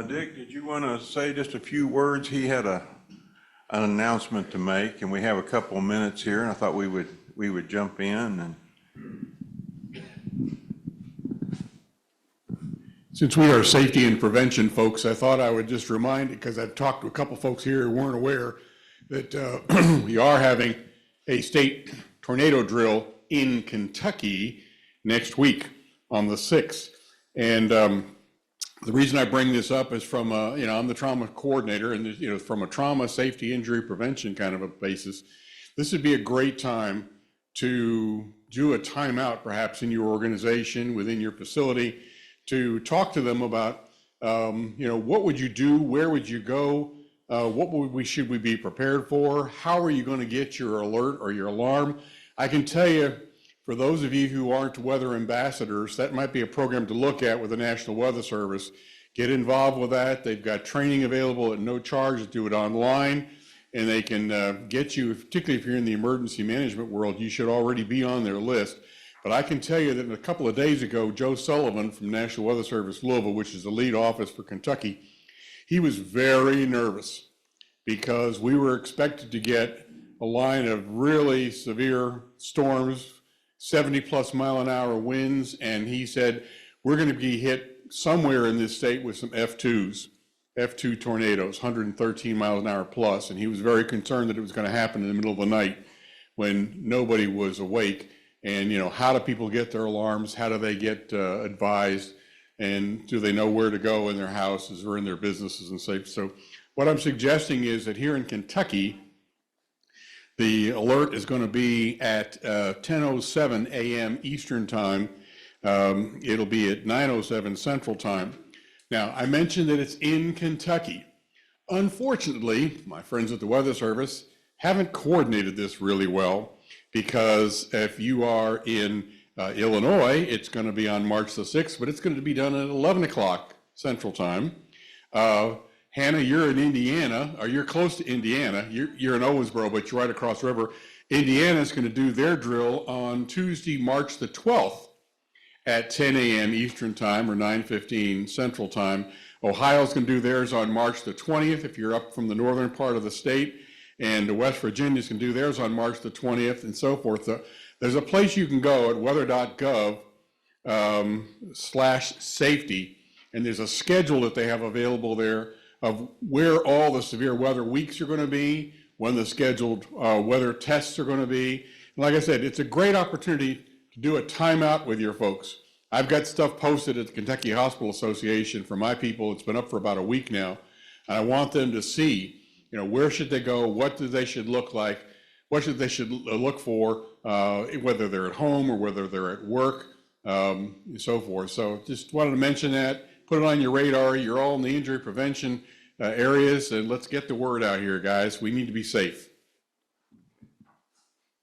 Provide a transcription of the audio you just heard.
Dick, did you want to say just a few words? He had an announcement to make, and we have a couple of minutes here, and I thought we would jump in. And since we are safety and prevention folks, I thought I would just remind, because I've talked to a couple folks here who weren't aware, that we are having a state tornado drill in Kentucky next week on the 6th. And the reason I bring this up is from, I'm the trauma coordinator, and from a trauma, safety, injury prevention kind of a basis, this would be a great time to do a timeout perhaps in your organization, within your facility, to talk to them about, what would you do, where would you go, should we be prepared for, how are you going to get your alert or your alarm. I can tell you, for those of you who aren't weather ambassadors, that might be a program to look at with the National Weather Service. Get involved with that. They've got training available at no charge. Do it online, and they can get you, particularly if you're in the emergency management world, you should already be on their list. But I can tell you that a couple of days ago, Joe Sullivan from National Weather Service Louisville, which is the lead office for Kentucky, he was very nervous because we were expected to get a line of really severe storms, 70+ mile an hour winds, and he said, we're going to be hit somewhere in this state with some F2 tornadoes, 113 miles an hour plus, and he was very concerned that it was going to happen in the middle of the night when nobody was awake. And how do people get their alarms? How do they get advised? And do they know where to go in their houses or in their businesses and safe? So what I'm suggesting is that here in Kentucky, the alert is going to be at 10:07 a.m. Eastern time. It'll be at 9:07 Central time. Now, I mentioned that it's in Kentucky. Unfortunately, my friends at the Weather Service haven't coordinated this really well, because if you are in Illinois, it's going to be on March the 6th, but it's going to be done at 11 o'clock Central time. Hannah, you're in Indiana, or you're close to Indiana. You're in Owensboro, but you're right across the river. Indiana's going to do their drill on Tuesday, March the 12th at 10 a.m. Eastern time or 9:15 Central time. Ohio's going to do theirs on March the 20th if you're up from the northern part of the state. And West Virginia's can do theirs on March the 20th and so forth. There's a place you can go at weather.gov/safety, and there's a schedule that they have available there of where all the severe weather weeks are going to be, when the scheduled weather tests are going to be. And like I said, it's a great opportunity to do a timeout with your folks. I've got stuff posted at the Kentucky Hospital Association for my people. It's been up for about a week now. And I want them to see, where should they go, what they should look like, what they should look for, whether they're at home or whether they're at work, and so forth. So just wanted to mention that. Put it on your radar. You're all in the injury prevention areas, and let's get the word out here, guys. We need to be safe.